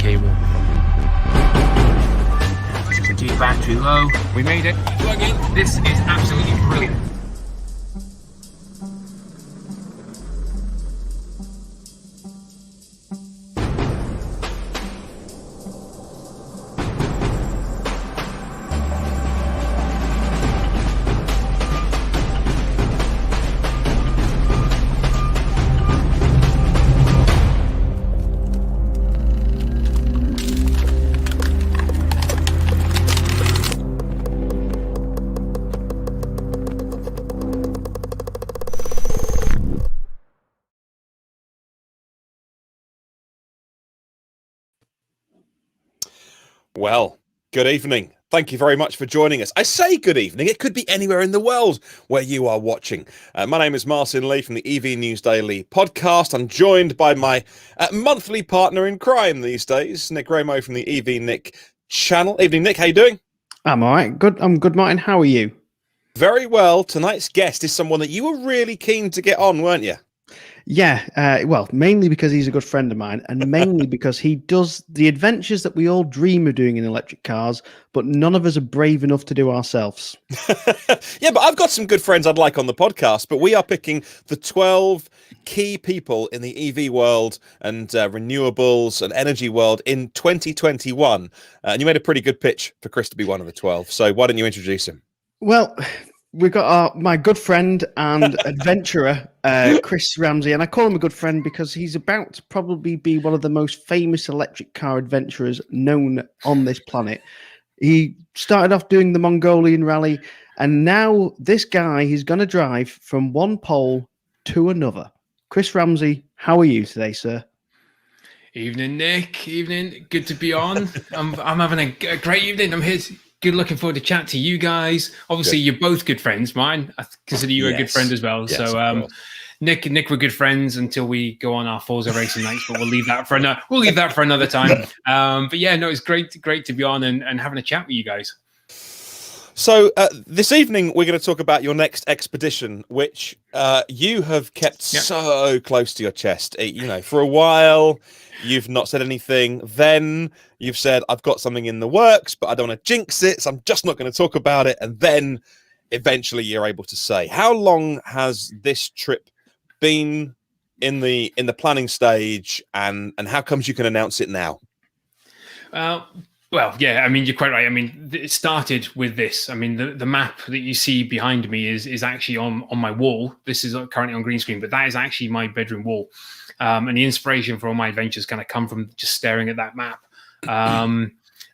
cable. Keep battery low. We made it. Plug in. This is absolutely brilliant. Well, good evening. Thank you very much for joining us. I say good evening. It could be anywhere in the world where you are watching. My name is Martyn Leaf from the EV News Daily podcast. I'm joined by my monthly partner in crime these days, Nick Ramo from the EV Nick channel. Evening, Nick. How you doing? I'm all right. Good. I'm good, Martin. How are you? Very well. Tonight's guest is someone that you were really keen to get on, weren't you? Yeah, well, mainly because he's a good friend of mine, and mainly because he does the adventures that we all dream of doing in electric cars, but none of us are brave enough to do ourselves. Yeah, but I've got some good friends I'd like on the podcast, but we are picking the 12 key people in the EV world and renewables and energy world in 2021. And you made a pretty good pitch for Chris to be one of the 12. So why don't you introduce him? Well, we've got my good friend and adventurer, Chris Ramsey, and I call him a good friend because he's about to probably be one of the most famous electric car adventurers known on this planet. He started off doing the Mongolian Rally, and now this guy, he's going to drive from one pole to another. Chris Ramsey, how are you today, sir? Evening, Nick. Evening. Good to be on. I'm having a great evening. I'm here. Good, looking forward to chat to you guys. Obviously, You're both good friends, mine. I consider you a good friend as well. Yes, so, Nick, we're good friends until we go on our Forza racing nights, but we'll leave that for another time. But yeah, no, it's great to be on and having a chat with you guys. So this evening, we're going to talk about your next expedition, which you have kept so close to your chest. For a while, you've not said anything. Then you've said, I've got something in the works, but I don't want to jinx it, so I'm just not going to talk about it. And then eventually you're able to say, how long has this trip been in the planning stage, and how comes you can announce it now? Well, yeah, I mean, you're quite right. I mean, it started with this. I mean, the map that you see behind me is actually on my wall. This is currently on green screen, but that is actually my bedroom wall. And the inspiration for all my adventures kind of come from just staring at that map.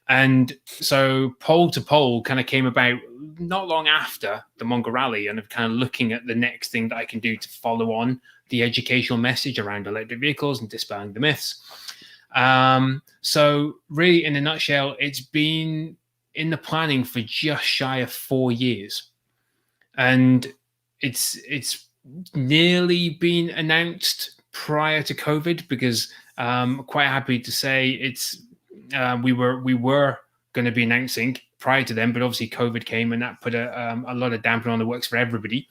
And so Pole to Pole kind of came about not long after the Mongol Rally, and of kind of looking at the next thing that I can do to follow on the educational message around electric vehicles and dispelling the myths. So really, in a nutshell, it's been in the planning for just shy of 4 years, and it's nearly been announced prior to COVID, because quite happy to say we were going to be announcing prior to them, but obviously COVID came and that put a lot of dampener on the works for everybody.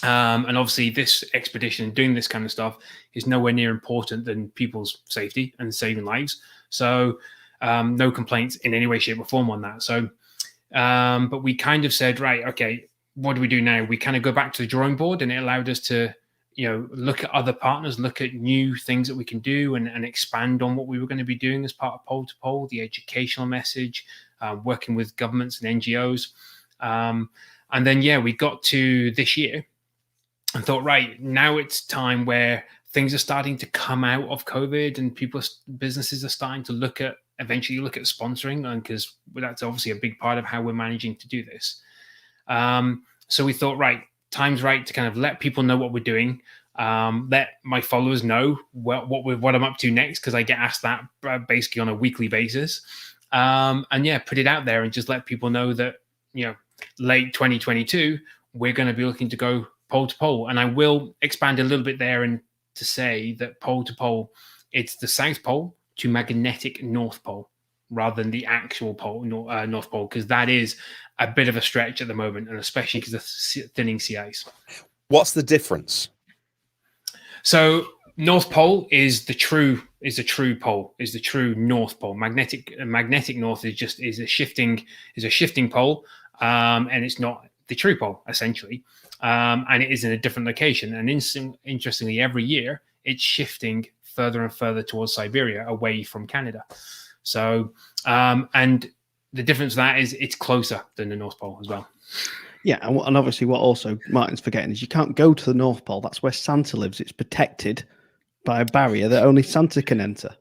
And obviously this expedition, doing this kind of stuff, is nowhere near important than people's safety and saving lives. So no complaints in any way, shape or form on that. So, but we kind of said, right, okay, what do we do now? We kind of go back to the drawing board, and it allowed us to, look at other partners, look at new things that we can do, and expand on what we were going to be doing as part of Pole to Pole, the educational message, working with governments and NGOs. And then, we got to this year and thought, right, now it's time where things are starting to come out of COVID, and businesses are starting to eventually look at sponsoring, because that's obviously a big part of how we're managing to do this. So we thought, right, time's right to kind of let people know what we're doing, let my followers know what I'm up to next, because I get asked that basically on a weekly basis. And put it out there and just let people know that, late 2022, we're going to be looking to go Pole to Pole. And I will expand a little bit there and to say that Pole to Pole, it's the South Pole to magnetic North Pole, rather than the actual pole, North Pole, because that is a bit of a stretch at the moment, and especially because of thinning sea ice. What's the difference? So North Pole is the true pole, is the true North Pole. Magnetic North is a shifting pole, and it's not the true pole essentially, and it is in a different location. And interestingly, every year it's shifting further and further towards Siberia, away from Canada. So, and the difference with that is it's closer than the North Pole as well. Yeah, and obviously what also Martyn's forgetting is you can't go to the North Pole. That's where Santa lives. It's protected by a barrier that only Santa can enter.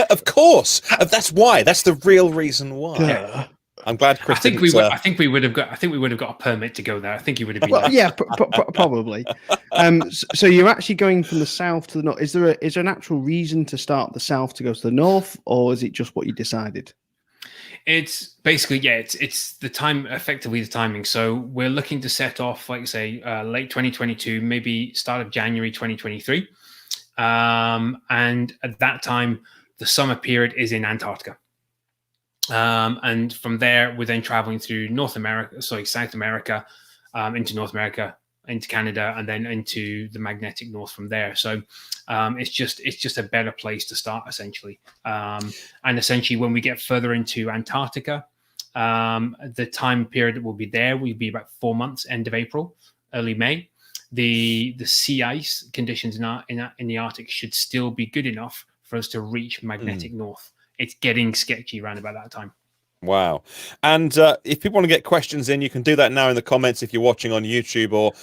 Of course, that's why. That's the real reason why. Duh. I'm glad Chris. I think we would have got a permit to go there. I think he would have been. Well, yeah, probably. So you're actually going from the south to the north. Is there an actual reason to start the south to go to the north, or is it just what you decided? It's basically, it's the time, effectively the timing. So we're looking to set off, like say, late 2022, maybe start of January 2023. And at that time, the summer period is in Antarctica. And from there, we're then traveling through South America, into North America, into Canada, and then into the magnetic north from there. So it's just a better place to start, essentially. And essentially, when we get further into Antarctica, the time period that will be there will be about 4 months, end of April, early May. The sea ice conditions in the Arctic should still be good enough for us to reach magnetic north. It's getting sketchy around about that time. Wow. And if people want to get questions in, you can do that now in the comments if you're watching on YouTube, or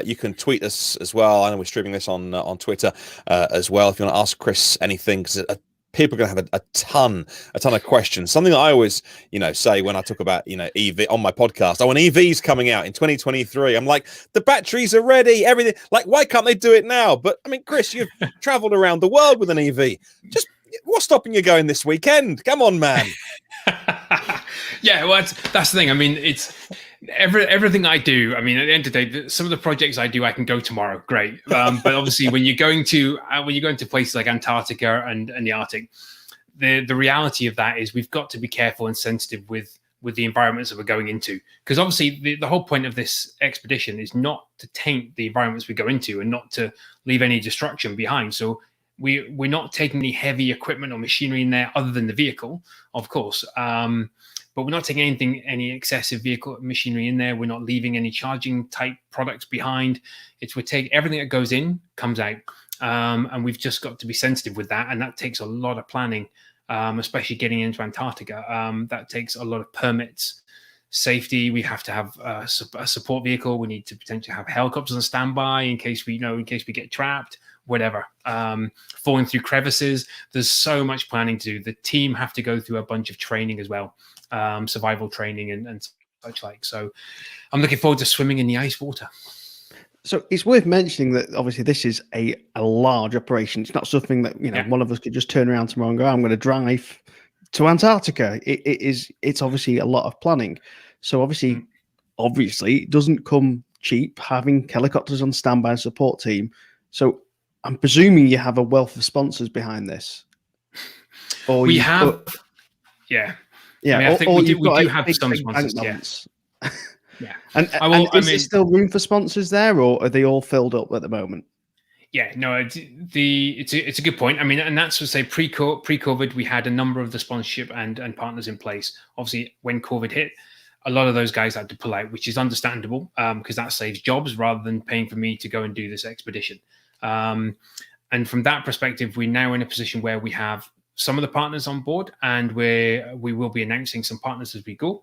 you can tweet us as well. I know we're streaming this on Twitter as well. If you want to ask Chris anything, because people are going to have a ton of questions. Something that I always, say when I talk about, EV on my podcast, I want EVs coming out in 2023. I'm like, the batteries are ready, everything. Like, why can't they do it now? But I mean, Chris, you've traveled around the world with an EV. Just what's stopping you going this weekend? Come on, man. Yeah, well, that's the thing. I mean, it's everything I do. I mean, at the end of the day, some of the projects I do, I can go tomorrow. Great, but obviously, when you're going to places like Antarctica and the Arctic, the reality of that is we've got to be careful and sensitive with the environments that we're going into, because obviously the whole point of this expedition is not to taint the environments we go into and not to leave any destruction behind. So we're not taking any heavy equipment or machinery in there other than the vehicle, of course. But we're not taking any excessive vehicle machinery in there. We're not leaving any charging type products behind. We take everything that goes in, comes out. And we've just got to be sensitive with that. And that takes a lot of planning, especially getting into Antarctica. That takes a lot of permits, safety. We have to have a support vehicle. We need to potentially have helicopters on standby in case we get trapped, whatever. Falling through crevices. There's so much planning to do. The team have to go through a bunch of training as well. Survival training and such like. So I'm looking forward to swimming in the ice water. So it's worth mentioning that obviously this is a large operation. It's not something that one of us could just turn around tomorrow and go, I'm going to drive to Antarctica. It's obviously a lot of planning. So obviously it doesn't come cheap having helicopters on standby and support team. So I'm presuming you have a wealth of sponsors behind this. Or we have, yeah. Yeah, I mean, I think we do have some sponsors. Yeah. Yeah. And is there still room for sponsors there, or are they all filled up at the moment? Yeah, no, it's a good point. I mean, and that's to say pre-COVID, we had a number of the sponsorship and partners in place. Obviously, when COVID hit, a lot of those guys had to pull out, which is understandable because that saves jobs rather than paying for me to go and do this expedition. And from that perspective, we're now in a position where we have some of the partners on board, and we will be announcing some partners as we go.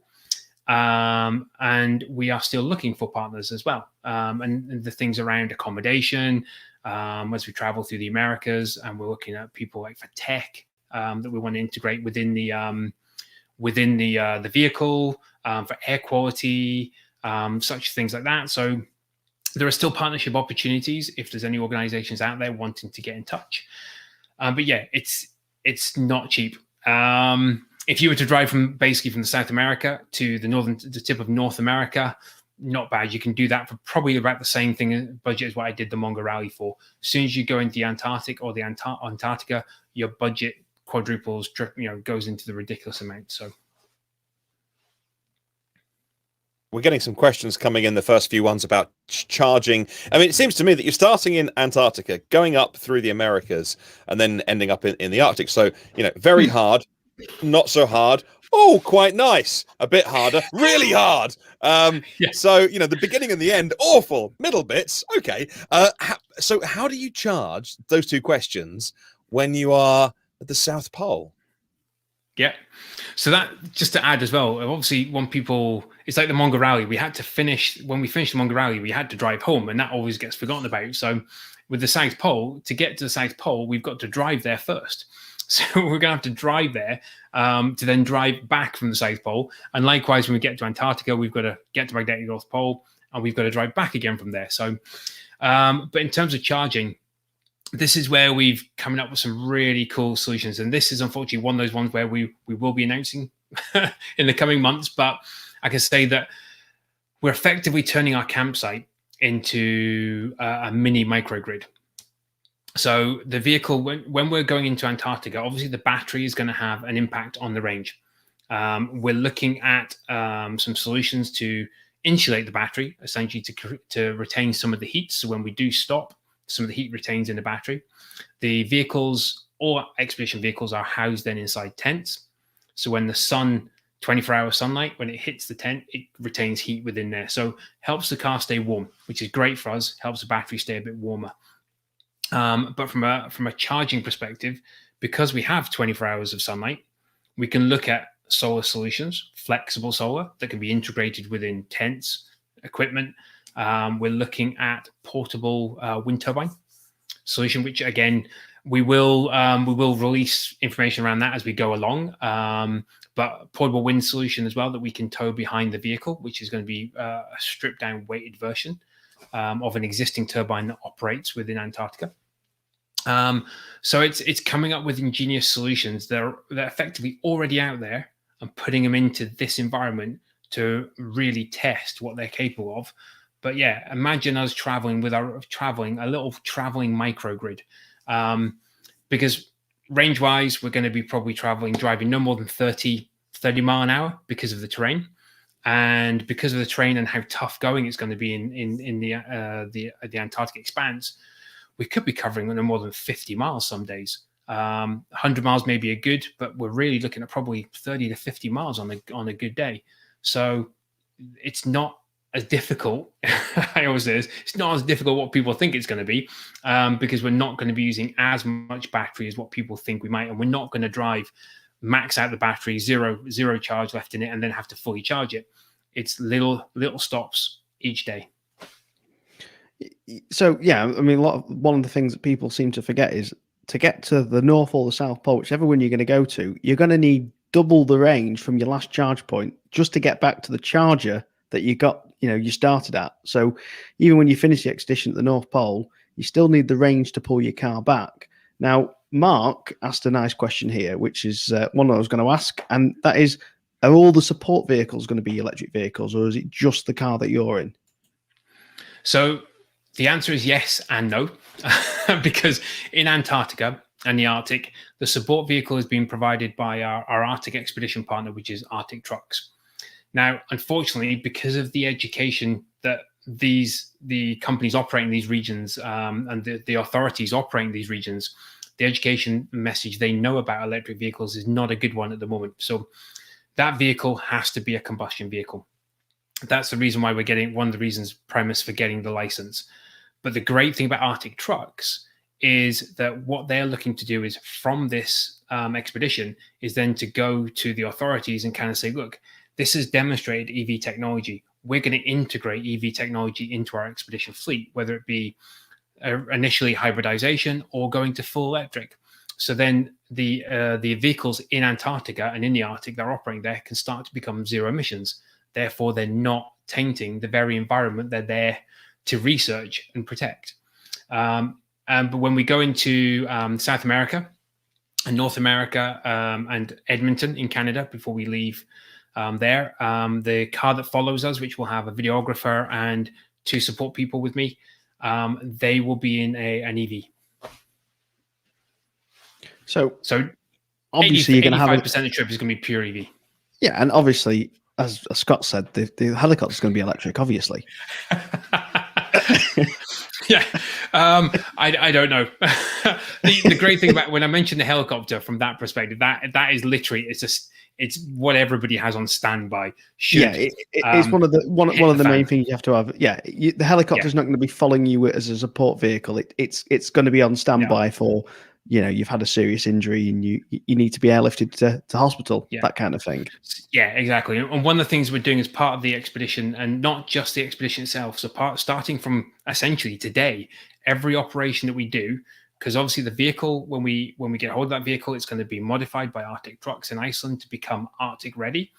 And we are still looking for partners as well. And the things around accommodation, as we travel through the Americas, and we're looking at people like for tech that we want to integrate within the vehicle, for air quality, such things like that. So there are still partnership opportunities if there's any organizations out there wanting to get in touch. But yeah, it's not cheap. If you were to drive from the South America to the tip of North America, not bad. You can do that for probably about the same budget as what I did the Mongol Rally for. As soon as you go into the Antarctic or the Antarctica, your budget quadruples, goes into the ridiculous amount. So. we're getting some questions coming in, the first few ones about charging. I mean, it seems to me that you're starting in Antarctica, going up through the Americas, and then ending up in the Arctic. So, very hard, not so hard. Oh, quite nice. A bit harder, really hard. Yeah. So, the beginning and the end, awful. Middle bits, okay. So how do you charge, those two questions, when you are at the South Pole? Yeah. So that, just to add as well, obviously it's like the Mongol Rally. When we finished the Mongol Rally, we had to drive home, and that always gets forgotten about. So with the South Pole, to get to the South Pole, we've got to drive there first. So we're going to have to drive there to then drive back from the South Pole. And likewise, when we get to Antarctica, we've got to get to magnetic North Pole, and we've got to drive back again from there. So, but in terms of charging, this is where we've coming up with some really cool solutions. And this is unfortunately one of those ones where we will be announcing in the coming months. But I can say that we're effectively turning our campsite into a mini microgrid. So the vehicle, when we're going into Antarctica, obviously the battery is going to have an impact on the range. We're looking at some solutions to insulate the battery, essentially to retain some of the heat. So when we do stop, some of the heat retains in the battery. The vehicles or expedition vehicles are housed then inside tents. So when the 24-hour sunlight, when it hits the tent, it retains heat within there. So helps the car stay warm, which is great for us, helps the battery stay a bit warmer. But from a charging perspective, because we have 24 hours of sunlight, we can look at solar solutions, flexible solar that can be integrated within tents, equipment. We're looking at portable wind turbine solution, which again we will release information around that as we go along. But portable wind solution as well that we can tow behind the vehicle, which is going to be a stripped down weighted version of an existing turbine that operates within Antarctica. So it's coming up with ingenious solutions that are effectively already out there and putting them into this environment to really test what they're capable of. But yeah, imagine us traveling a little traveling microgrid, because range-wise, we're going to be probably driving no more than 30 mile an hour because of the terrain. And because of the terrain and how tough going it's going to be in the Antarctic expanse, we could be covering no more than 50 miles some days. 100 miles may be a good, but we're really looking at probably 30 to 50 miles on a good day. So it's not as difficult. I always say it's not as difficult what people think it's going to be, because we're not going to be using as much battery as what people think we might, and we're not going to max out the battery, zero charge left in it, and then have to fully charge it. It's little stops each day. So yeah, I mean, one of the things that people seem to forget is to get to the North or the South Pole, whichever one you're going to go to, you're going to need double the range from your last charge point just to get back to the charger that you started at. So even when you finish the expedition at the North Pole, you still need the range to pull your car back. Now, Mark asked a nice question here, which is one I was going to ask, and that is, are all the support vehicles going to be electric vehicles, or is it just the car that you're in? So the answer is yes and no, because in Antarctica and the Arctic, the support vehicle is being provided by our Arctic expedition partner, which is Arctic Trucks. Now, unfortunately, because of the education that the companies operating these regions and the authorities operating these regions, the education message they know about electric vehicles is not a good one at the moment. So that vehicle has to be a combustion vehicle. That's the reason why one of the reasons premise for getting the license. But the great thing about Arctic Trucks is that what they're looking to do is from this expedition is then to go to the authorities and kind of say, look, this has demonstrated EV technology. We're going to integrate EV technology into our expedition fleet, whether it be initially hybridization or going to full electric. So then the vehicles in Antarctica and in the Arctic that are operating there can start to become zero emissions. Therefore, they're not tainting the very environment they're there to research and protect. But when we go into South America and North America and Edmonton in Canada, before we leave there, the car that follows us, which will have a videographer and 2 support people with me, they will be in an EV. So obviously you're going to have 85% of the trip is going to be pure EV. Yeah, and obviously as Scott said, the helicopter's going to be electric, obviously. Yeah, I don't know. The great thing about when I mentioned the helicopter from that perspective, that is literally it's what everybody has on standby. It's one of the main things you have to have. Yeah, the helicopter's not going to be following you as a support vehicle. It's going to be on standby for, you've had a serious injury and you need to be airlifted to hospital, that kind of thing. Yeah, exactly. And one of the things we're doing as part of the expedition, and not just the expedition itself, so starting from essentially today, every operation that we do, because obviously the vehicle, when we get hold of that vehicle, it's going to be modified by Arctic Trucks in Iceland to become Arctic ready.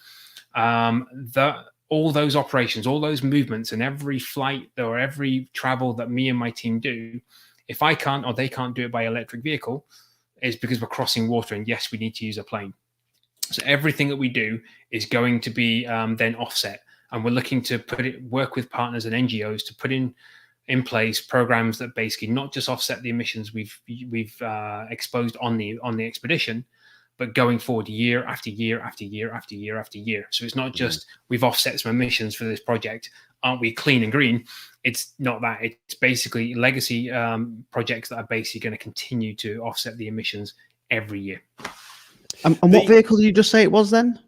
All those operations, all those movements, and every flight or every travel that me and my team do, if I can't or they can't do it by electric vehicle, is because we're crossing water, and yes, we need to use a plane. So everything that we do is going to be then offset, and we're looking to work with partners and NGOs to put in place programs that basically not just offset the emissions we've exposed on the expedition, but going forward year after year after year after year after year. So it's not just we've offset some emissions for this project, aren't we clean and green? It's not that. It's basically legacy projects that are basically going to continue to offset the emissions every year. And what vehicle did you just say it was then?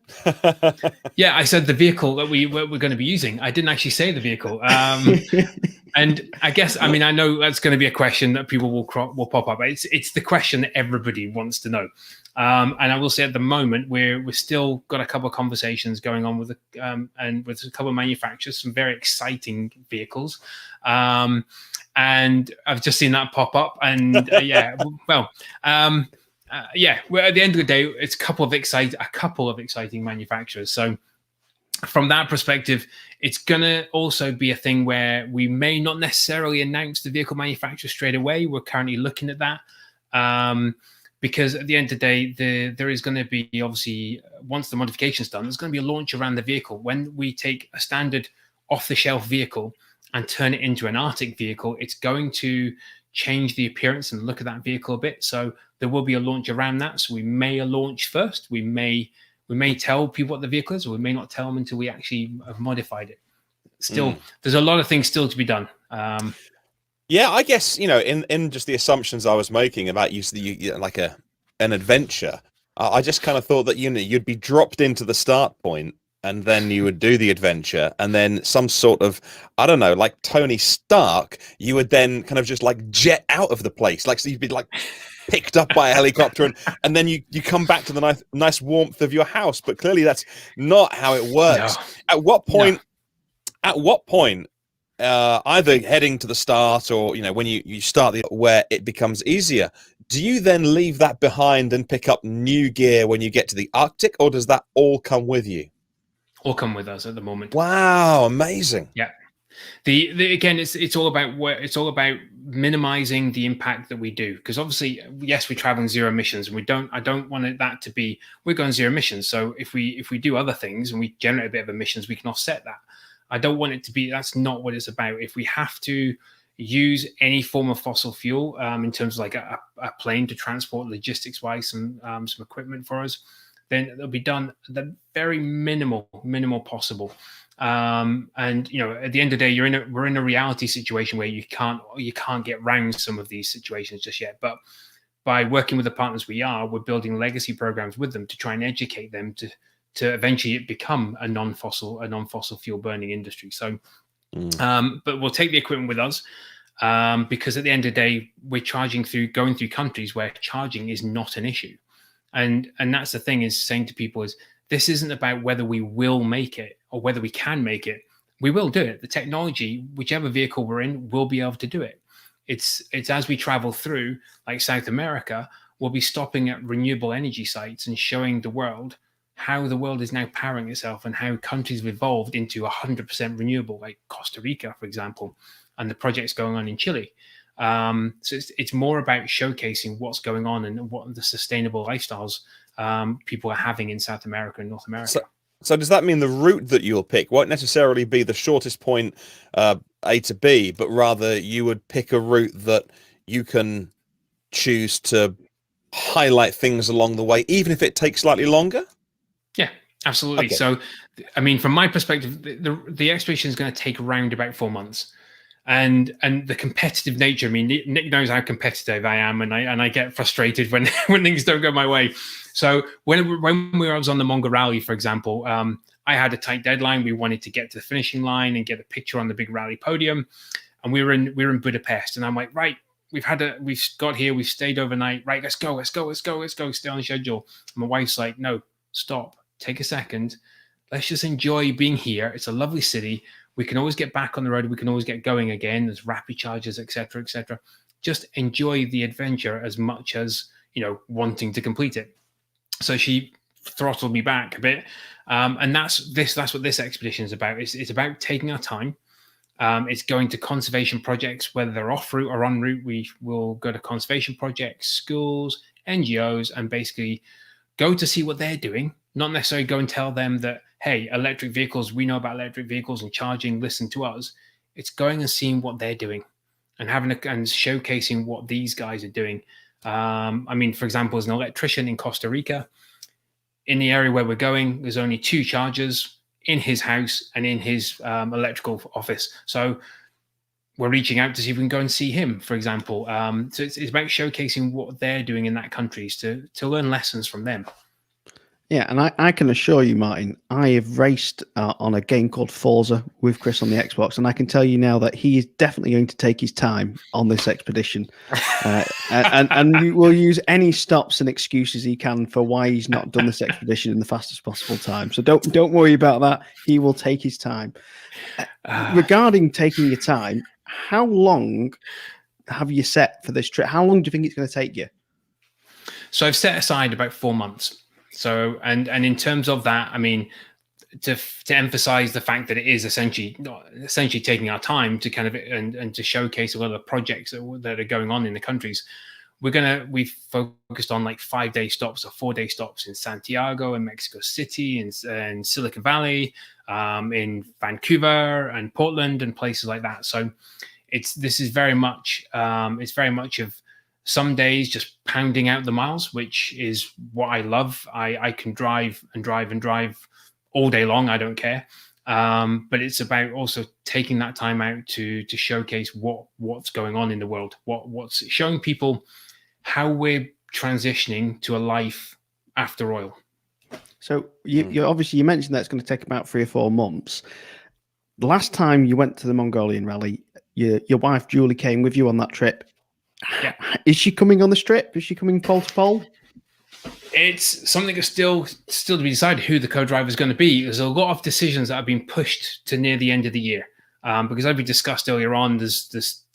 Yeah, I said the vehicle that we're going to be using. I didn't actually say the vehicle. And I guess, I know that's going to be a question that people will pop up. It's the question that everybody wants to know. And I will say at the moment, we're still got a couple of conversations going on with and with a couple of manufacturers, some very exciting vehicles. And I've just seen that pop up. And we're at the end of the day, it's a couple of exciting manufacturers. So from that perspective, it's going to also be a thing where we may not necessarily announce the vehicle manufacturer straight away. We're currently looking at that because at the end of the day, there is going to be, obviously, once the modification's done, there's going to be a launch around the vehicle. When we take a standard off-the-shelf vehicle and turn it into an Arctic vehicle, it's going to change the appearance and look at that vehicle a bit. So there will be a launch around that. So we may launch first. We may tell people what the vehicle is, or we may not tell them until we actually have modified it. Still, there's a lot of things still to be done. Yeah, I guess, in just the assumptions I was making about like an adventure, I just kind of thought that, you'd be dropped into the start point and then you would do the adventure, and then some sort of, I don't know, like Tony Stark, you would then kind of just like jet out of the place. Like, so you'd be like picked up by a helicopter and then you come back to the nice warmth of your house. But clearly that's not how it works. No. At what point, either heading to the start or, when you start where it becomes easier, do you then leave that behind and pick up new gear when you get to the Arctic, or does that all come with you? All come with us at the moment. Wow, amazing. Yeah. Again, it's all about minimizing the impact that we do, because obviously, yes, we travel in zero emissions, and I don't want that to be we're going zero emissions. So if we do other things and we generate a bit of emissions, we can offset that. I don't want it to be, that's not what it's about. If we have to use any form of fossil fuel in terms of like a plane to transport logistics wise some equipment for us, then it'll be done at the very minimal possible. And at the end of the day, we're in a reality situation where you can't get around some of these situations just yet. But by working with the partners we're building legacy programs with them to try and educate them to eventually become a non-fossil fuel burning industry. So, but we'll take the equipment with us because at the end of the day, we're going through countries where charging is not an issue. And that's the thing, is saying to people is this isn't about whether we will make it or whether we can make it. We will do it. The technology, whichever vehicle we're in, will be able to do it. It's as we travel through, like South America, we'll be stopping at renewable energy sites and showing the world how the world is now powering itself and how countries have evolved into 100% renewable, like Costa Rica, for example, and the projects going on in Chile. So it's more about showcasing what's going on and what the sustainable lifestyles people are having in South America and North America. So does that mean the route that you'll pick won't necessarily be the shortest point A to B, but rather you would pick a route that you can choose to highlight things along the way, even if it takes slightly longer? Yeah, Absolutely. Okay. So, I mean, from my perspective, the expedition is going to take around about 4 months. And the competitive nature. I mean, Nick knows how competitive I am, and I get frustrated when when things don't go my way. So when I was on the Mongol Rally, for example, I had a tight deadline. We wanted to get to the finishing line and get a picture on the big rally podium, and we were in Budapest. And I'm like, right, we've got here, we've stayed overnight. Right, let's go. Stay on the schedule. And my wife's like, no, stop, take a second. Let's just enjoy being here. It's a lovely city. We can always get back on the road. We can always get going again. There's rapid charges, etc., etc. Just enjoy the adventure as much as, wanting to complete it. So she throttled me back a bit. And that's what this expedition is about. It's about taking our time. It's going to conservation projects, whether they're off route or en route. We will go to conservation projects, schools, NGOs, and basically go to see what they're doing. Not necessarily go and tell them that, hey, electric vehicles, we know about electric vehicles and charging, listen to us. It's going and seeing what they're doing and and showcasing what these guys are doing. I mean, for example, as an electrician in Costa Rica, in the area where we're going, there's only 2 chargers in his house and in his electrical office. So we're reaching out to see if we can go and see him, for example. So it's about showcasing what they're doing in that country to learn lessons from them. Yeah, and I can assure you, Martyn, I have raced on a game called Forza with Chris on the Xbox, and I can tell you now that he is definitely going to take his time on this expedition, and we will use any stops and excuses he can for why he's not done this expedition in the fastest possible time. So don't worry about that. He will take his time. Regarding taking your time, how long have you set for this trip? How long do you think it's going to take you? So I've set aside about 4 months. So, and in terms of that, I mean, to emphasize the fact that it is essentially taking our time to kind of and to showcase a lot of the projects that are going on in the countries. We've focused on like 5-day stops or 4-day stops in Santiago, in Mexico City, in Silicon Valley, in Vancouver and Portland and places like that. So this is very much of some days just pounding out the miles, which is what I love. I can drive all day long. I don't care. But it's about also taking that time out to showcase what's going on in the world, what's showing people how we're transitioning to a life after oil. So you obviously you mentioned that it's going to take about 3 or 4 months. The last time you went to the Mongolian Rally, your wife Julie came with you on that trip. Yeah. Is she coming on the strip? Is she coming pole to pole? It's something that's still to be decided who the co-driver is going to be. There's a lot of decisions that have been pushed to near the end of the year because as we discussed earlier on,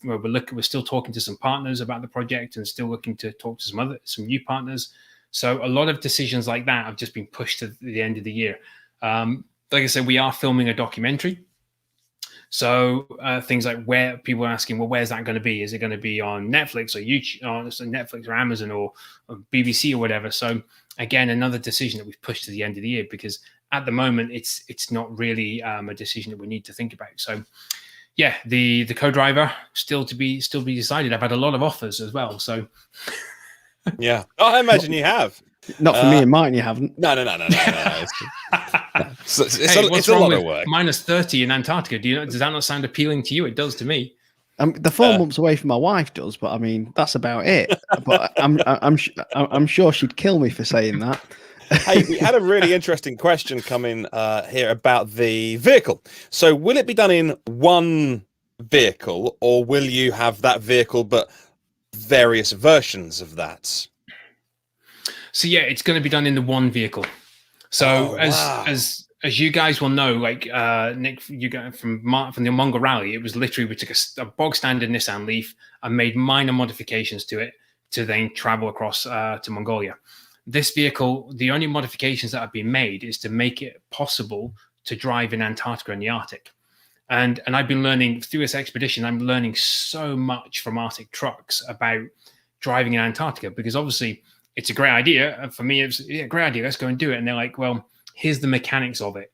we're still talking to some partners about the project and still looking to talk to some new partners. So a lot of decisions like that have just been pushed to the end of the year. Like I said, we are filming a documentary. So things like where people are asking, well, where's that going to be? Is it going to be on Netflix or YouTube, or Netflix or Amazon or BBC or whatever? So again, another decision that we've pushed to the end of the year because at the moment it's not really a decision that we need to think about. So yeah, the co-driver still to be decided. I've had a lot of offers as well. So yeah, I imagine you have. Not for me and Martyn, you haven't. No. It's a lot of work. Minus 30 in Antarctica. Does that not sound appealing to you? It does to me. The 4 months away from my wife does, but I mean that's about it. But I'm sure she'd kill me for saying that. Hey, we had a really interesting question come in here about the vehicle. So, will it be done in one vehicle, or will you have that vehicle but various versions of that? So yeah, it's going to be done in the one vehicle. So as you guys will know, like Nick, you got from the Mongol Rally, it was literally we took a bog standard Nissan Leaf and made minor modifications to it to then travel across to Mongolia. This vehicle, the only modifications that have been made is to make it possible to drive in Antarctica and the Arctic. And I've been learning through this expedition, I'm learning so much from Arctic trucks about driving in Antarctica because obviously it's a great idea. For me, it's a great idea. Let's go and do it. And they're like, well, here's the mechanics of it.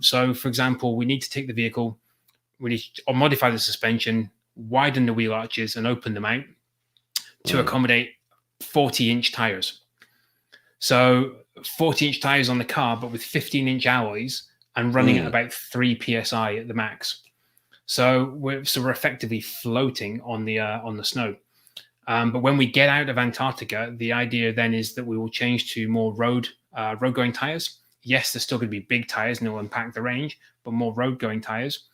So, for example, we need to take the vehicle, we need to modify the suspension, widen the wheel arches, and open them out to accommodate 40-inch tires. So 40-inch tires on the car, but with 15-inch alloys and running at about 3 psi at the max. So we're effectively floating on the snow. But when we get out of Antarctica, the idea then is that we will change to more road-going tires. Yes, there's still going to be big tires and it will impact the range, but more road-going tires.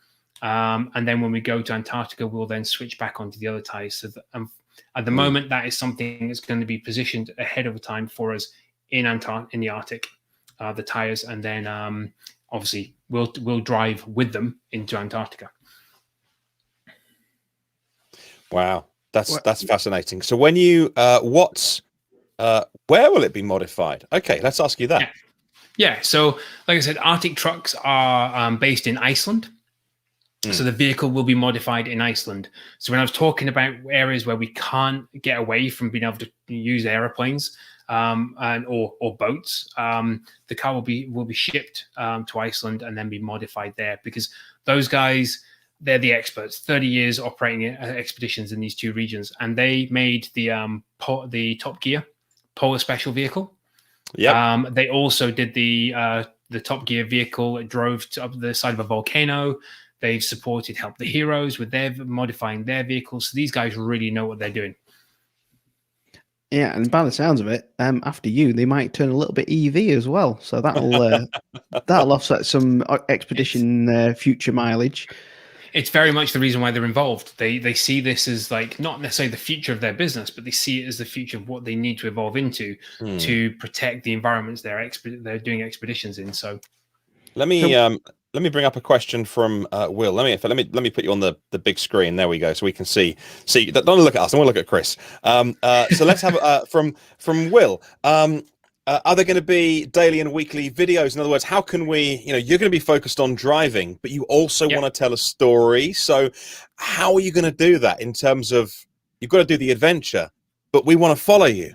And then when we go to Antarctica, we'll then switch back onto the other tires. So at the moment, that is something that's going to be positioned ahead of time for us in the Arctic, the tires, and then obviously we'll drive with them into Antarctica. Wow, that's fascinating. So when you where will it be modified? Okay, let's ask you that. Yeah. So like I said, Arctic trucks are based in Iceland. So the vehicle will be modified in Iceland. So when I was talking about areas where we can't get away from being able to use airplanes or boats, the car will be shipped to Iceland and then be modified there, because those guys, they're the experts. 30 years operating expeditions in these two regions, and they made the Top Gear Polar Special vehicle. Yeah. They also did the Top Gear vehicle. It drove up the side of a volcano. They've helped the heroes with their modifying their vehicles. So these guys really know what they're doing. Yeah, and by the sounds of it, after you, they might turn a little bit EV as well. So that'll offset some expedition future mileage. It's very much the reason why they're involved. They see this as like not necessarily the future of their business, but they see it as the future of what they need to evolve into to protect the environments they're doing expeditions in. So let me bring up a question from Will. Let me put you on the big screen. There we go, so we can see. Don't look at us. I want to look at Chris. So let's have from Will. Are there going to be daily and weekly videos? In other words, how can we? You're going to be focused on driving, but you also want to tell a story. So how are you going to do that? In terms of you've got to do the adventure, but we want to follow you.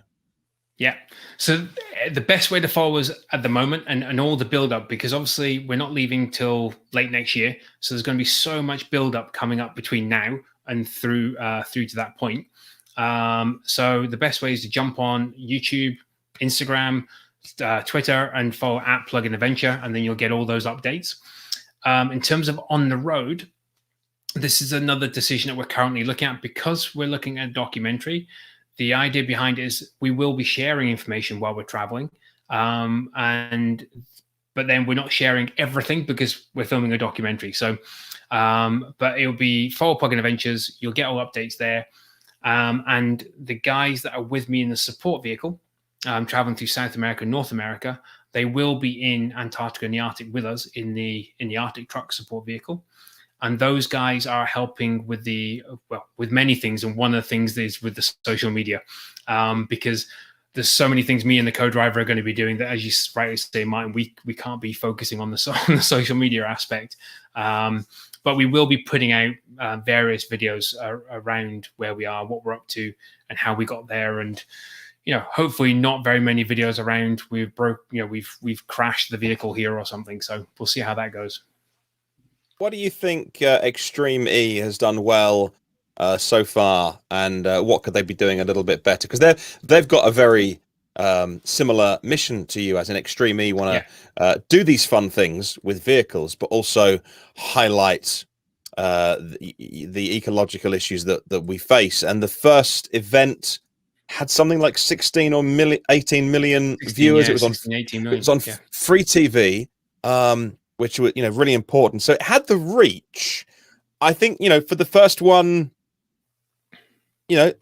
Yeah. So the best way to follow us at the moment and all the build up, because obviously we're not leaving till late next year. So there's going to be so much build up coming up between now and through to that point. So the best way is to jump on YouTube, Instagram, Twitter, and follow @PluginAdventure, and then you'll get all those updates. In terms of on the road, this is another decision that we're currently looking at, because we're looking at a documentary. The idea behind it is we will be sharing information while we're traveling, but then we're not sharing everything because we're filming a documentary. So, but it'll be follow Plugin Adventures. You'll get all updates there, and the guys that are with me in the support vehicle, traveling through South America, North America, they will be in Antarctica and the Arctic with us in the Arctic truck support vehicle. And those guys are helping with with many things. And one of the things is with the social media, because there's so many things me and the co-driver are going to be doing that, as you rightly say, Martyn, we can't be focusing on the social media aspect. But we will be putting out various videos around where we are, what we're up to, and how we got there. And hopefully not very many videos around we've crashed the vehicle here or something. So we'll see how that goes. What do you think Extreme E has done well so far, and what could they be doing a little bit better? Because they've got a very similar mission to you, as in Extreme E want to do these fun things with vehicles, but also highlight the ecological issues that we face. And the first event had something like 16 or 18 million viewers. Yeah, it was on 16, 18 million. It was on free TV. Which were really important. So it had the reach. I think for the first one,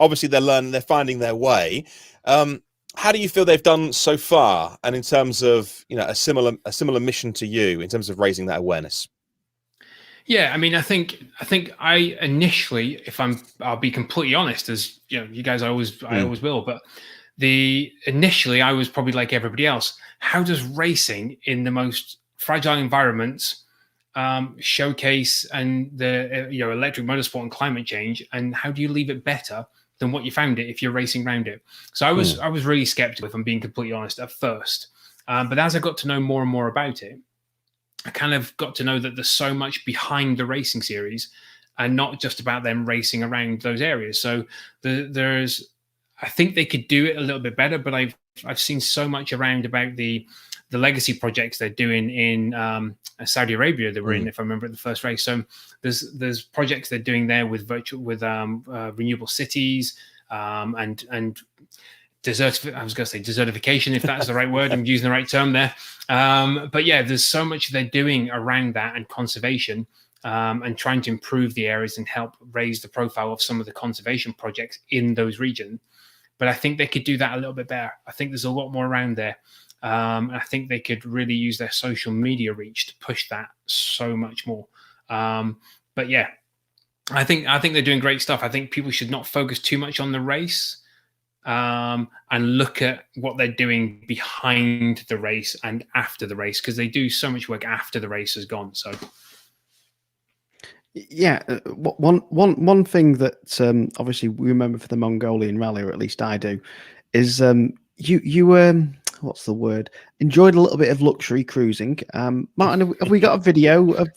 obviously they're finding their way. How do you feel they've done so far? And in terms of a similar mission to you in terms of raising that awareness? Yeah, I mean, I think I initially, I'll be completely honest, as you guys I always will, but initially I was probably like everybody else. How does racing in the most fragile environments showcase and the electric motorsport and climate change, and how do you leave it better than what you found it if you're racing around it? So I was really skeptical, if I'm being completely honest, at first, but as I got to know more and more about it, I kind of got to know that there's so much behind the racing series and not just about them racing around those areas. So I think they could do it a little bit better, but I've I've seen so much around about the legacy projects they're doing in Saudi Arabia that were in, if I remember, at the first race. So there's projects they're doing there with renewable cities and desertification, if that's the right word. I'm using the right term there. But yeah, there's so much they're doing around that and conservation and trying to improve the areas and help raise the profile of some of the conservation projects in those regions. But I think they could do that a little bit better. I think there's a lot more around there. I think they could really use their social media reach to push that so much more. But yeah, I think they're doing great stuff. I think people should not focus too much on the race and look at what they're doing behind the race and after the race, because they do so much work after the race has gone. So yeah, one thing that obviously we remember for the Mongolian Rally, or at least I do, is you what's the word? Enjoyed a little bit of luxury cruising. Martyn, have we got a video of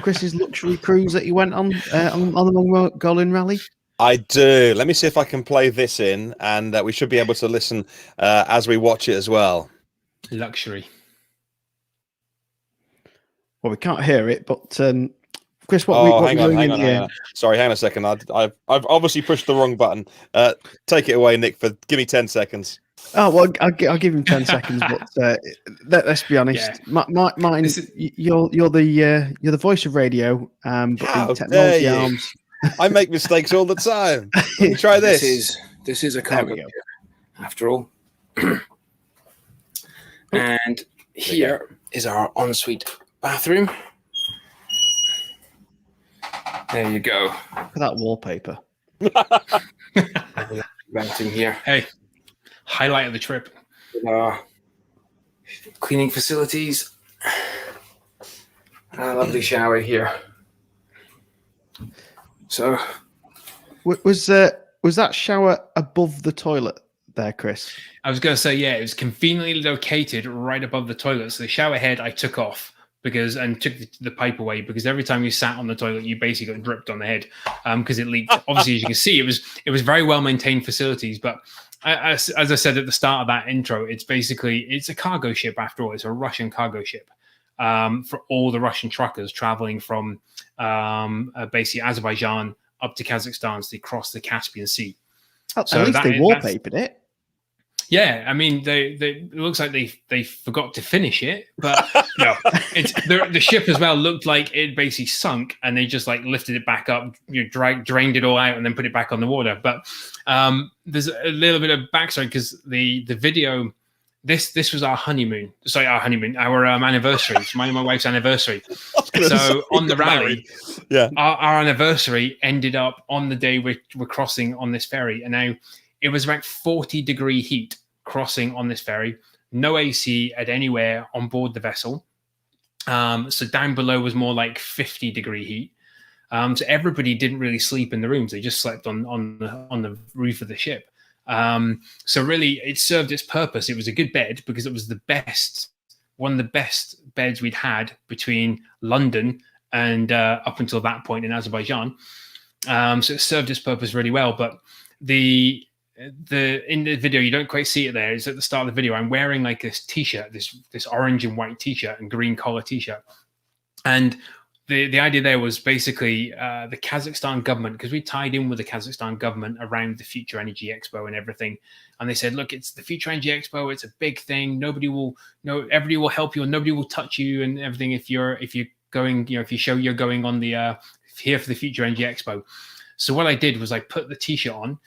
Chris's luxury cruise that you went on the Mongolian Rally? I do. Let me see if I can play this in, and we should be able to listen as we watch it as well. Luxury. Well, we can't hear it, but Chris, hang on. Sorry, hang on a second. I've obviously pushed the wrong button. Take it away, Nick. Give me 10 seconds. Oh well, I'll give him 10 seconds. But let's be honest, yeah. Martyn, you're the voice of radio, but the technology arms. I make mistakes all the time. Let me try this. This is a cargo ship, after all. And here is our ensuite bathroom. There you go. Look at that wallpaper. Right in here. Hey, highlight of the trip. With our cleaning facilities. And a lovely shower here. So, was that shower above the toilet there, Chris? I was going to say, yeah, it was conveniently located right above the toilet. So the shower head I took off and took the pipe away, because every time you sat on the toilet, you basically got dripped on the head because it leaked. Obviously, as you can see, it was very well maintained facilities. But as I said at the start of that intro, it's a cargo ship after all. It's a Russian cargo ship for all the Russian truckers traveling from basically Azerbaijan up to Kazakhstan, so they cross the Caspian Sea. So at least they wallpapered it. Yeah, I mean, it looks like they forgot to finish it, but no, the ship as well looked like it basically sunk, and they just like lifted it back up, drained it all out, and then put it back on the water. But there's a little bit of backstory, because the video, this was our honeymoon. Sorry, our anniversary. It's my wife's anniversary. So on the rally, yeah, our anniversary ended up on the day we're crossing on this ferry, and now. It was about 40-degree heat crossing on this ferry. No AC at anywhere on board the vessel. So down below was more like 50-degree heat. So everybody didn't really sleep in the rooms. They just slept on the roof of the ship. So really, it served its purpose. It was a good bed because it was one of the best beds we'd had between London and up until that point in Azerbaijan. So it served its purpose really well. But in the video, you don't quite see it there. It's at the start of the video. I'm wearing like this t-shirt, this orange and white t-shirt and green collar t-shirt. And the idea there was basically the Kazakhstan government, because we tied in with the Kazakhstan government around the Future Energy Expo and everything. And they said, look, it's the Future Energy Expo. It's a big thing. Everybody will help you and nobody will touch you and everything. If you're going, if you show you're going on the here for the Future Energy Expo. So what I did was I put the t-shirt on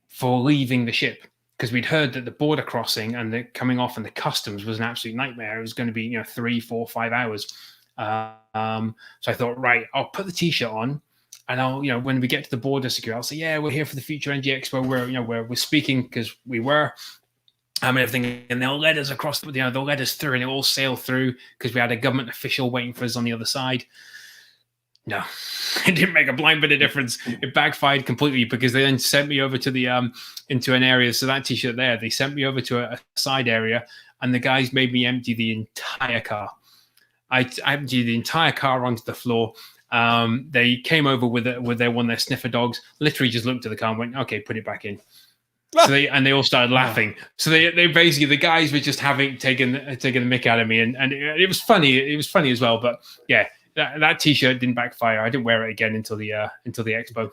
for leaving the ship, because we'd heard that the border crossing and the coming off and the customs was an absolute nightmare. It was going to be 3, 4, 5 hours. So I thought, right, I'll put the t-shirt on, and I'll when we get to the border security, I'll say, yeah, we're here for the Future Energy Expo. We're speaking, because we were and everything, and they'll let us across. They'll let us through, and it'll all sail through, because we had a government official waiting for us on the other side. No, it didn't make a blind bit of difference. It backfired completely, because they then sent me over to the into an area. So that t-shirt there, they sent me over to a side area, and the guys made me empty the entire car. I emptied the entire car onto the floor. They came over with one of their sniffer dogs, literally just looked at the car and went, okay, put it back in. So they all started laughing. So they basically, the guys were just taking the mick out of me, and it was funny. It was funny as well. But yeah, that T-shirt didn't backfire. I didn't wear it again until the expo.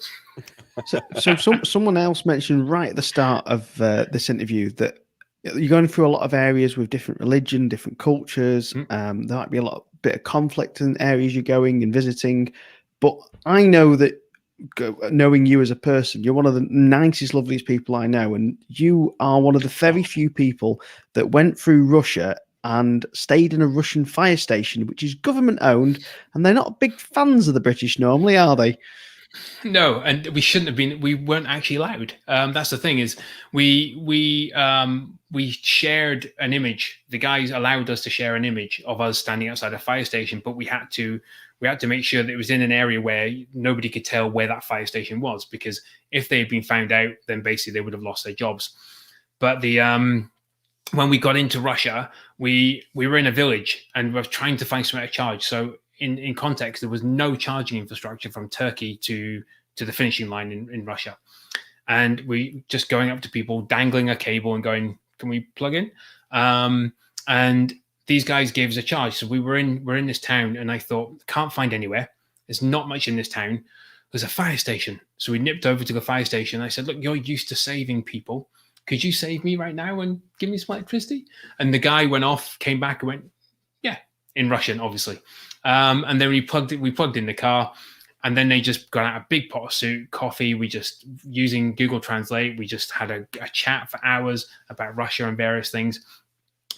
So someone else mentioned right at the start of this interview that you're going through a lot of areas with different religion, different cultures. There might be a bit of conflict in areas you're going and visiting. But I know that, knowing you as a person, you're one of the nicest, loveliest people I know, and you are one of the very few people that went through Russia and stayed in a Russian fire station, which is government owned, and they're not big fans of the British normally, are they? No, and we shouldn't have been. We weren't actually allowed. That's the thing, is we shared an image. The guys allowed us to share an image of us standing outside a fire station, but we had to make sure that it was in an area where nobody could tell where that fire station was, because if they had been found out, then basically they would have lost their jobs. But when we got into Russia, we were in a village and we were trying to find somewhere to charge. So in context, there was no charging infrastructure from Turkey to the finishing line in Russia. And we just going up to people, dangling a cable and going, can we plug in? And these guys gave us a charge. So we're in this town, and I thought, can't find anywhere. There's not much in this town. There's a fire station. So we nipped over to the fire station. I said, look, you're used to saving people. Could you save me right now and give me some electricity? And the guy went off, came back and went, yeah, in Russian, obviously. And then we plugged in the car, and then they just got out a big pot of soup, coffee. We just, using Google Translate, we just had a chat for hours about Russia and various things.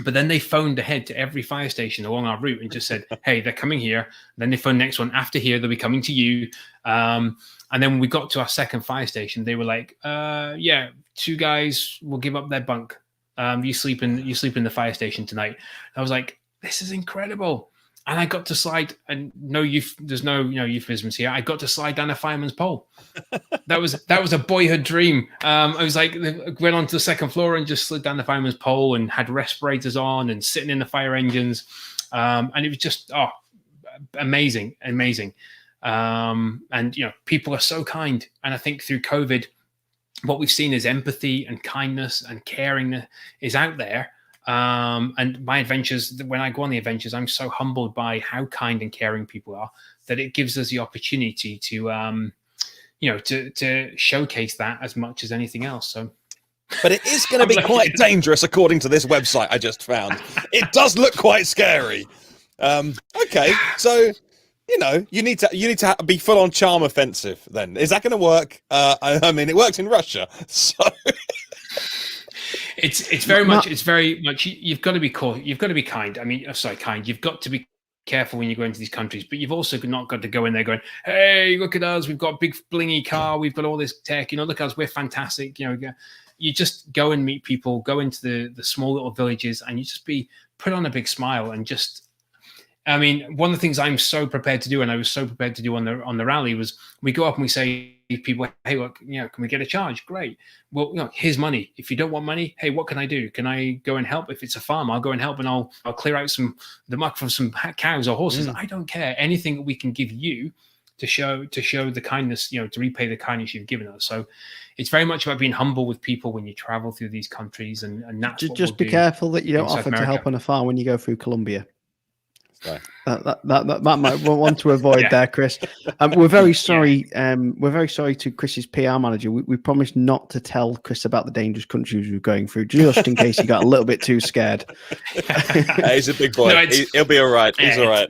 But then they phoned ahead to every fire station along our route and just said, hey, they're coming here. And then they phoned the next one. After here, they'll be coming to you. And then when we got to our second fire station, they were like, yeah, 2 guys will give up their bunk. You sleep in the fire station tonight. I was like, this is incredible. And I got to slide, and there's no euphemisms here. I got to slide down a fireman's pole. That was a boyhood dream. I was like, went onto the second floor and just slid down the fireman's pole and had respirators on and sitting in the fire engines. And it was just amazing. And people are so kind. And I think through COVID, what we've seen is empathy and kindness and caring is out there. And my adventures, when I go on the adventures, I'm so humbled by how kind and caring people are, that it gives us the opportunity to showcase that as much as anything else. So, but it is going to be quite dangerous, according to this website I just found. It does look quite scary. Okay, so you need to be full on charm offensive. Then is that going to work? I mean, it worked in Russia, so. It's very much. You've got to be you've got to be kind. I mean, kind. You've got to be careful when you go into these countries, but you've also not got to go in there going, "Hey, look at us! We've got a big blingy car. We've got all this tech. Look at us. We're fantastic." You just go and meet people. Go into the small little villages, and you just put on a big smile and just. I mean, one of the things I'm so prepared to do, and I was so prepared to do on the rally, was we go up and we say to people, hey, look, can we get a charge? Great. Well, here's money. If you don't want money, hey, what can I do? Can I go and help? If it's a farm, I'll go and help, and I'll clear out the muck from some cows or horses. I don't care. Anything that we can give you to show the kindness, to repay the kindness you've given us. So it's very much about being humble with people when you travel through these countries, and that's just be careful that you don't offer to help on a farm when you go through Colombia. Right. That might want to avoid there, Chris. We're very sorry. We're very sorry to Chris's PR manager. We promised not to tell Chris about the dangerous countries we're going through, just in case he got a little bit too scared. He's a big boy. No, he'll be all right. He's all right.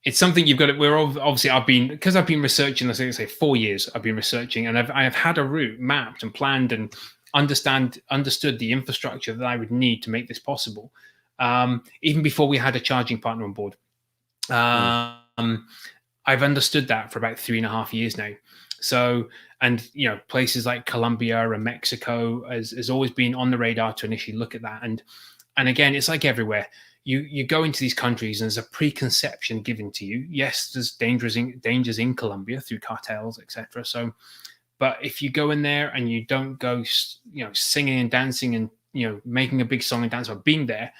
It's something you've got to. We're obviously. I've been researching. Let's say 4 years. I've been researching, and I've had a route mapped and planned and understood the infrastructure that I would need to make this possible. Even before we had a charging partner on board. I've understood that for about 3.5 years now. So, and places like Colombia and Mexico has always been on the radar to initially look at that. And again, it's like everywhere. You go into these countries and there's a preconception given to you. Yes, there's dangers in Colombia through cartels, etc. So, but if you go in there and you don't go, singing and dancing and making a big song and dance, or being there,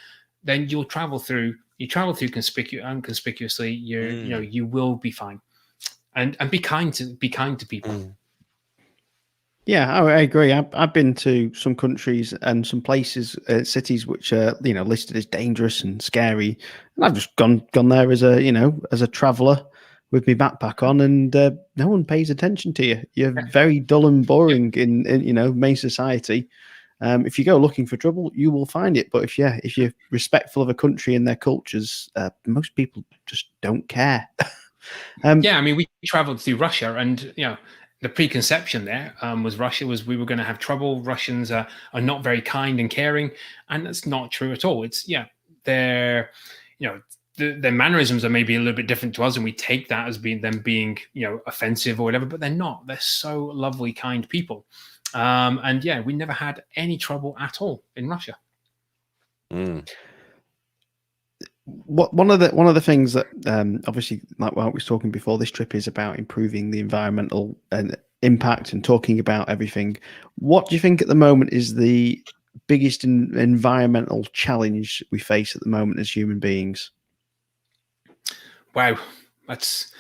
then you'll travel through unconspicuously. You will be fine, and be kind to people. Yeah, I agree. I've been to some countries and some places, cities which are listed as dangerous and scary, and I've just gone there as a traveller with my backpack on, and no one pays attention to you. You're very dull and boring in main society. If you go looking for trouble, you will find it. But if you're respectful of a country and their cultures, most people just don't care. Yeah, I mean, we traveled through Russia, and the preconception there was we were going to have trouble. Russians are not very kind and caring, and that's not true at all. It's their their mannerisms are maybe a little bit different to us, and we take that as being offensive or whatever. But they're not. They're so lovely, kind people, and we never had any trouble at all in Russia. Mm. One of the things that obviously, like what I was talking before, this trip is about improving the environmental impact and talking about everything. What do you think at the moment is the biggest environmental challenge we face at the moment as human beings? Wow, that's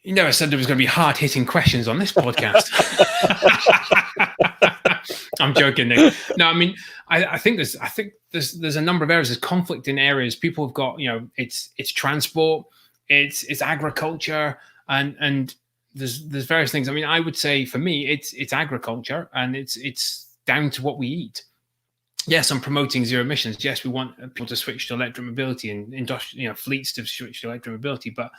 you never said there was going to be hard-hitting questions on this podcast. I'm joking, Nick. No, I mean, I think there's a number of areas. There's conflict in areas. People have got, it's transport, it's agriculture, and there's various things. I mean, I would say for me, it's agriculture, and it's down to what we eat. Yes, I'm promoting zero emissions. Yes, we want people to switch to electric mobility and industrial, fleets to switch to electric mobility, but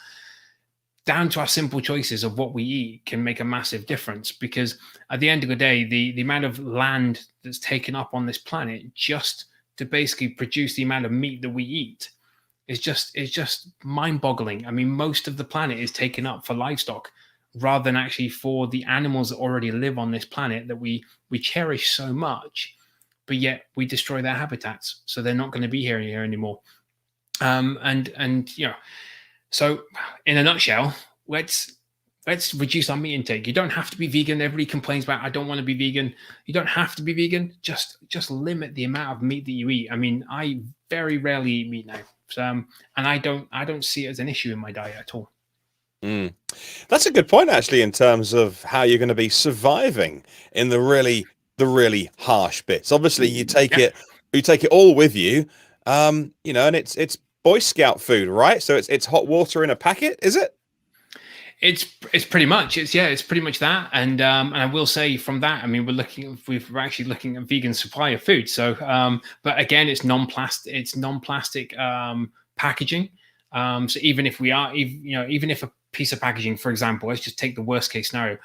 down to our simple choices of what we eat can make a massive difference, because at the end of the day, the amount of land that's taken up on this planet just to basically produce the amount of meat that we eat is just mind-boggling. I mean, most of the planet is taken up for livestock rather than actually for the animals that already live on this planet that we cherish so much, but yet we destroy their habitats, so they're not going to be here anymore. So, in a nutshell, let's reduce our meat intake. You don't have to be vegan. Everybody complains about, I don't want to be vegan. You don't have to be vegan. Just limit the amount of meat that you eat. I mean, I very rarely eat meat now, and I don't see it as an issue in my diet at all. Mm. That's a good point, actually, in terms of how you're going to be surviving in the really harsh bits. Obviously, you take it all with you, and it's Boy Scout food, right? So it's hot water in a packet, is it? It's pretty much it's pretty much that, and I will say from that, I mean, we're actually looking at vegan supply of food. So, but again, it's non-plastic packaging. So even if even if a piece of packaging, for example, let's just take the worst case scenario,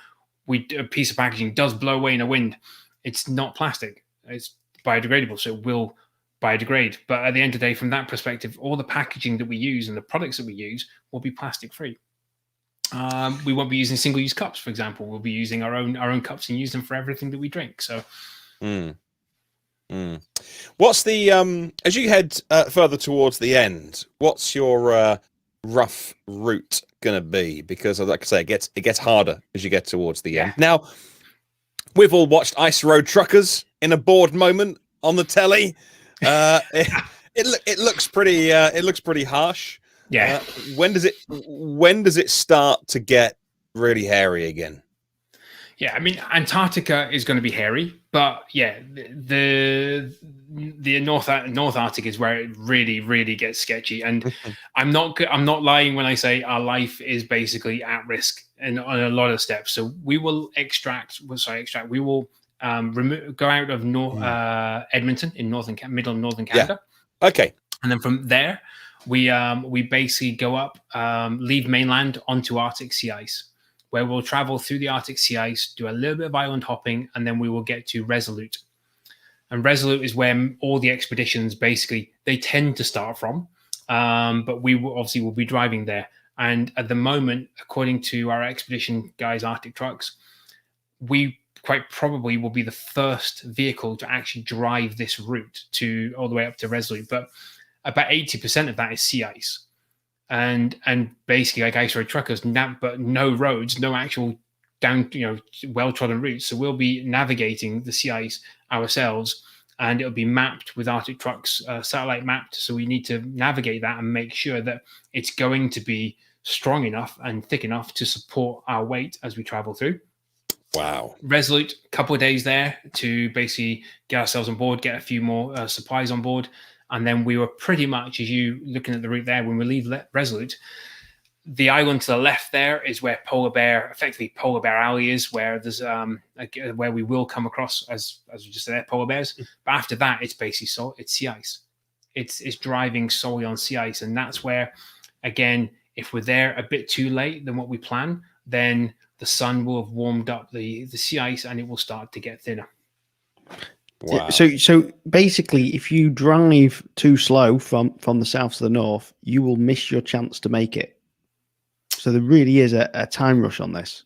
a piece of packaging does blow away in a wind, it's not plastic, it's biodegradable, so it will biodegrade. But at the end of the day, from that perspective, all the packaging that we use and the products that we use will be plastic free. We won't be using single-use cups, for example. We'll be using our own cups and use them for everything that we drink. So, what's the as you head further towards the end? What's your rough route going to be? Because, like I say, it gets harder as you get towards the end. Now, we've all watched Ice Road Truckers in a bored moment on the telly. It looks pretty harsh. Yeah. When does it start to get really hairy again? Yeah, I mean, Antarctica is going to be hairy, but yeah, the North Arctic is where it really, really gets sketchy. And I'm not lying when I say our life is basically at risk and on a lot of steps. So we will We will go out of Edmonton in middle of northern Canada. Yeah. Okay. And then from there, we basically go up, leave mainland onto Arctic sea ice, where we'll travel through the Arctic sea ice, do a little bit of island hopping, and then we will get to Resolute. And Resolute is where all the expeditions basically they tend to start from, but we will be driving there. And at the moment, according to our expedition guys, Arctic Trucks, we quite probably will be the first vehicle to actually drive this route all the way up to Resolute. But about 80% of that is sea ice. And basically like Ice Road Truckers, but no roads, no actual well-trodden routes. So we'll be navigating the sea ice ourselves, and it'll be mapped with Arctic Trucks, satellite mapped. So we need to navigate that and make sure that it's going to be strong enough and thick enough to support our weight as we travel through. Wow. Resolute, a couple of days there to basically get ourselves on board, get a few more supplies on board. And then we were pretty much, as you looking at the route there, when we leave Resolute, the island to the left there is where effectively Polar Bear Alley is, where there's where we will come across, as we just said, polar bears. But after that, it's basically it's sea ice. It's driving solely on sea ice, and that's where, again, if we're there a bit too late than what we plan, then the sun will have warmed up the sea ice, and it will start to get thinner. Wow. So basically, if you drive too slow from the south to the north, you will miss your chance to make it. So there really is a time rush on this.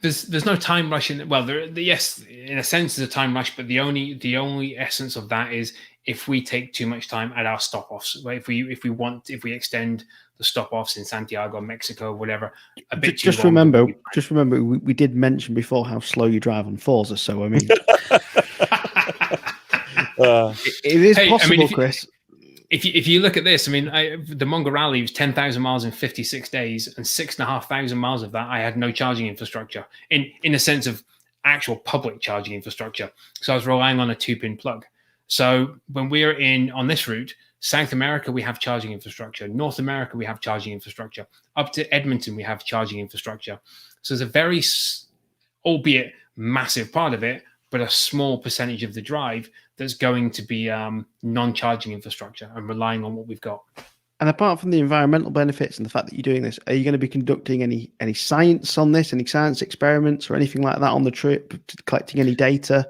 There's no time rush in. Well, yes, in a sense, there's a time rush, but the only essence of that is if we take too much time at our stop-offs. Right? If we extend the stop-offs in Santiago, Mexico, whatever, a bit just too long. Just remember, we did mention before how slow you drive on Forza. So I mean, it is possible, Chris. If you look at this, I mean, the Mongol Rally was 10,000 miles in 56 days, and 6,500 miles of that I had no charging infrastructure in a sense of actual public charging infrastructure. So I was relying on a 2-pin plug. So when we're on this route, South America, we have charging infrastructure. North America, we have charging infrastructure. Up to Edmonton, we have charging infrastructure. So there's a very, albeit massive part of it, but a small percentage of the drive that's going to be non-charging infrastructure and relying on what we've got. And apart from the environmental benefits and the fact that you're doing this, are you going to be conducting any science on this, any science experiments or anything like that on the trip, collecting any data?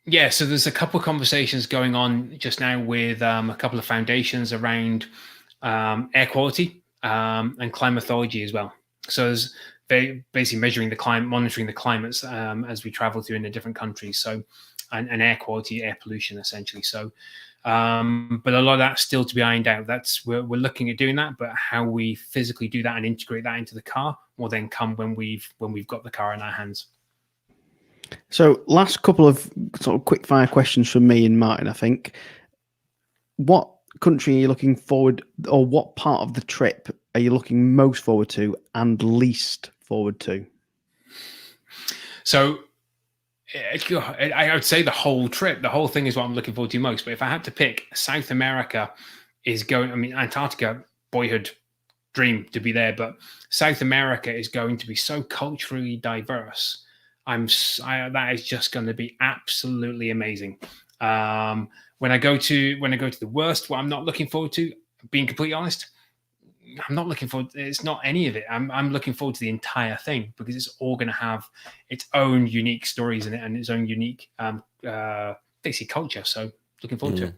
Yeah, so there's a couple of conversations going on just now with a couple of foundations around air quality and climatology as well. So there's basically measuring the climate, monitoring the climates as we travel through in the different countries. So, and air quality, air pollution, essentially. So, but a lot of that's still to be ironed out. We're looking at doing that, but how we physically do that and integrate that into the car will then come when we've got the car in our hands. So, last couple of sort of quick fire questions from me and Martyn, I think. What country are you looking forward, or what part of the trip are you looking most forward to and least forward to? So I would say the whole trip, the whole thing is what I'm looking forward to most. But if I had to pick, South America is going, I mean, Antarctica, boyhood dream to be there, but South America is going to be so culturally diverse. That is just going to be absolutely amazing. When I go to the worst, what I'm not looking forward to, being completely honest, I'm not looking forward. It's not any of it. I'm looking forward to the entire thing because it's all going to have its own unique stories in it and its own unique, basically culture. So looking forward to it.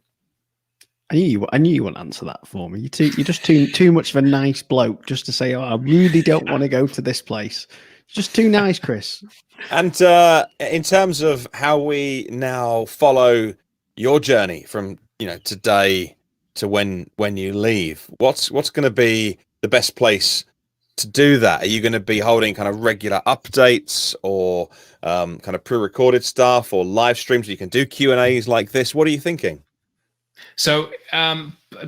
I knew you wouldn't answer that for me. You're just too much of a nice bloke just to say, "Oh, I really don't want to go to this place." You're just too nice, Chris. And in terms of how we now follow your journey from today to when you leave, what's going to be the best place to do that? Are you going to be holding kind of regular updates or kind of pre-recorded stuff or live streams where you can do Q&As like this? What are you thinking? So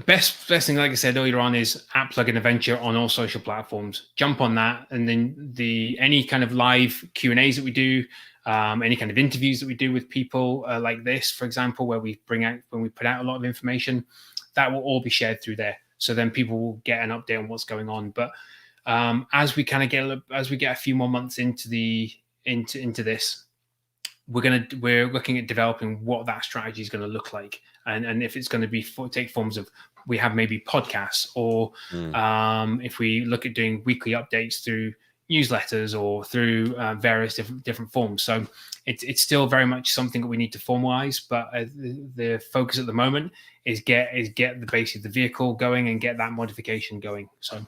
best thing, like I said earlier on, is at Plug-in Adventure on all social platforms. Jump on that, and then any kind of live Q&As that we do, any kind of interviews that we do with people like this, for example, where we put out a lot of information, that will all be shared through there. So then people will get an update on what's going on. But as we get a few more months into this, we're looking at developing what that strategy is going to look like, and if it's going to be take forms of, we have maybe podcasts, or if we look at doing weekly updates through newsletters or through various different forms. So it's still very much something that we need to formalize, but the focus at the moment is get the base of the vehicle going and get that modification going. So,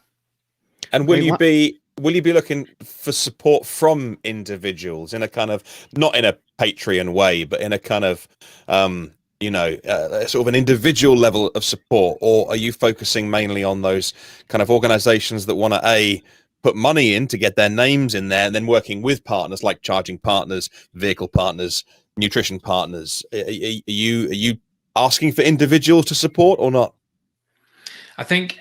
and will you be looking for support from individuals in a kind of, not in a Patreon way, but in a kind of sort of an individual level of support, or are you focusing mainly on those kind of organizations that want to put money in to get their names in there, and then working with partners like charging partners, vehicle partners, nutrition partners? Are you asking for individuals to support or not? I think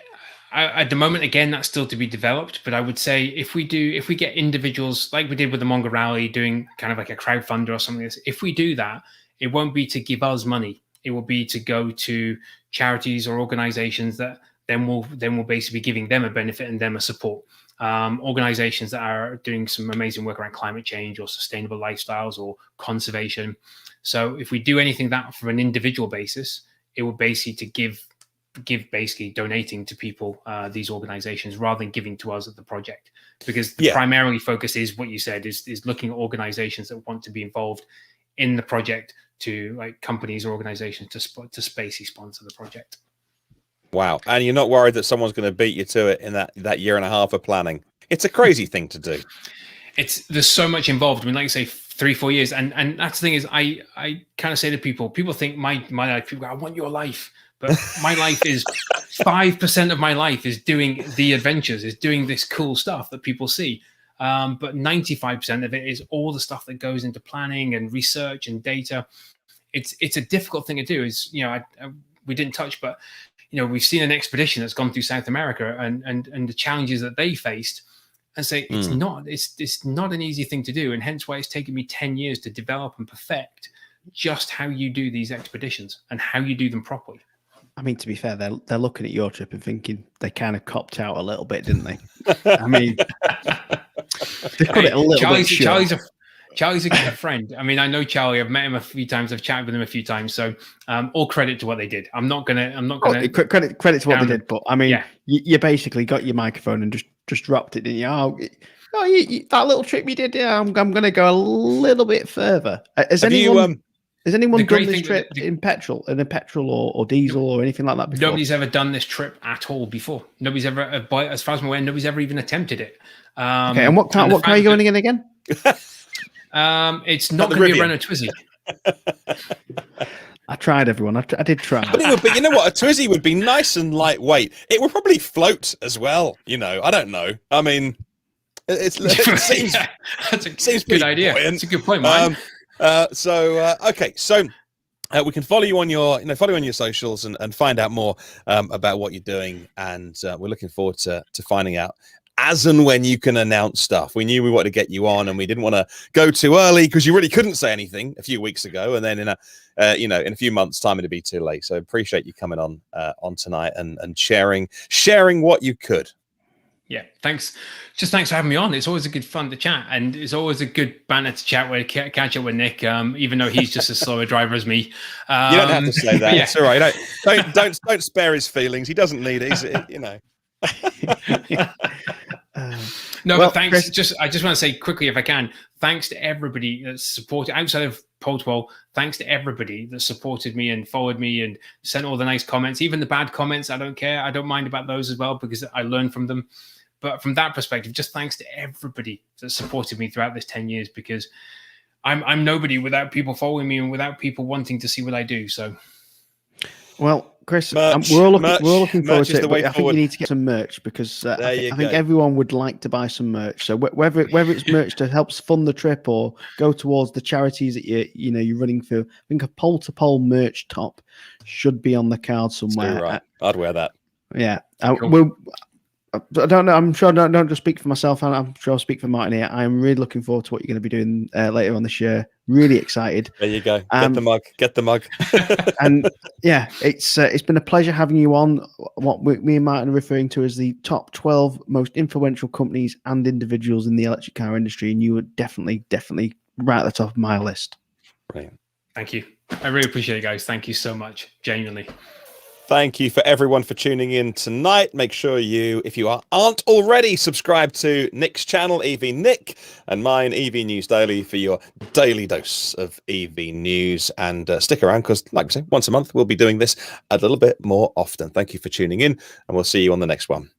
at the moment, again, that's still to be developed. But I would say if we get individuals like we did with the Mongol Rally, doing kind of like a crowdfunder or something like this, if we do that, it won't be to give us money. It will be to go to charities or organizations that then will basically be giving them a benefit and them a support. Organizations that are doing some amazing work around climate change or sustainable lifestyles or conservation. So if we do anything that from an individual basis, it will basically to give basically donating to people, these organizations, rather than giving to us at the project, because the primarily focus is what you said, is looking at organizations that want to be involved in the project, to like companies or organizations to basically sponsor the project. Wow. And you're not worried that someone's going to beat you to it in that year and a half of planning? It's a crazy thing to do. There's so much involved. I mean, like you say, 3-4 years. And that's the thing is, I kind of say to people think my life, people go, I want your life. But my life is 5% of my life is doing the adventures, is doing this cool stuff that people see. But 95% of it is all the stuff that goes into planning and research and data. It's a difficult thing to do. Is, we didn't touch, but we've seen an expedition that's gone through South America and the challenges that they faced, and say it's not an easy thing to do, and hence why it's taken me 10 years to develop and perfect just how you do these expeditions and how you do them properly. I mean, to be fair, they're looking at your trip and thinking they kind of copped out a little bit, didn't they? I mean, they put it a little bit short. Charlie's a good friend. I mean, I know Charlie. I've met him a few times. I've chatted with him a few times. So, all credit to what they did. I'm not gonna. Credit to what they did. But I mean, you basically got your microphone and just dropped it, didn't you? That little trip you did. Yeah, I'm gonna go a little bit further. Has anyone done this trip in petrol or diesel or anything like that before? Nobody's ever done this trip at all before. Nobody's ever, as far as I'm aware, nobody's ever even attempted it. Okay, and what car are you going in again? It's not going to be a Renault Twizy. I tried, everyone. I did try. But you know what? A Twizy would be nice and lightweight. It would probably float as well. I don't know. I mean, it seems that's a good idea. Buoyant. It's a good point, man. Okay, so we can follow you on your socials and find out more about what you're doing, and we're looking forward to finding out as and when you can announce stuff. We knew we wanted to get you on, and we didn't want to go too early because you really couldn't say anything a few weeks ago, and then in a few months' time it'd be too late. So appreciate you coming on tonight and sharing what you could. Yeah, thanks. Just thanks for having me on. It's always a good fun to chat, and it's always a good banner to chat with, catch up with Nick, even though he's just as slow a driver as me. You don't have to say that. Yeah. It's all right. Don't spare his feelings. He doesn't need it. But thanks. Chris, I just want to say quickly, if I can, thanks to everybody that supported outside of Poltwell. Thanks to everybody that supported me and followed me and sent all the nice comments, even the bad comments. I don't care. I don't mind about those as well, because I learned from them. But from that perspective, just thanks to everybody that supported me throughout this 10 years, because I'm nobody without people following me and without people wanting to see what I do. So, well, Chris, we're all looking forward to it. But I think you need to get some merch, because I think everyone would like to buy some merch. So whether it's merch to help fund the trip or go towards the charities that you're running for, I think a pole to pole merch top should be on the card somewhere. Right. I'd wear that. Yeah, cool. I don't know. I'm sure I don't just speak for myself. I'm sure I'll speak for Martyn here. I'm really looking forward to what you're going to be doing later on this year. Really excited. There you go. Get the mug. And yeah, it's been a pleasure having you on. What me and Martyn are referring to as the top 12 most influential companies and individuals in the electric car industry, and you were definitely right at the top of my list. Brilliant. Thank you. I really appreciate it, guys. Thank you so much. Genuinely. Thank you for everyone for tuning in tonight. Make sure if you aren't already, subscribe to Nick's channel, EV Nick, and mine, EV News Daily, for your daily dose of EV news. And stick around, because, like I say, once a month we'll be doing this a little bit more often. Thank you for tuning in, and we'll see you on the next one.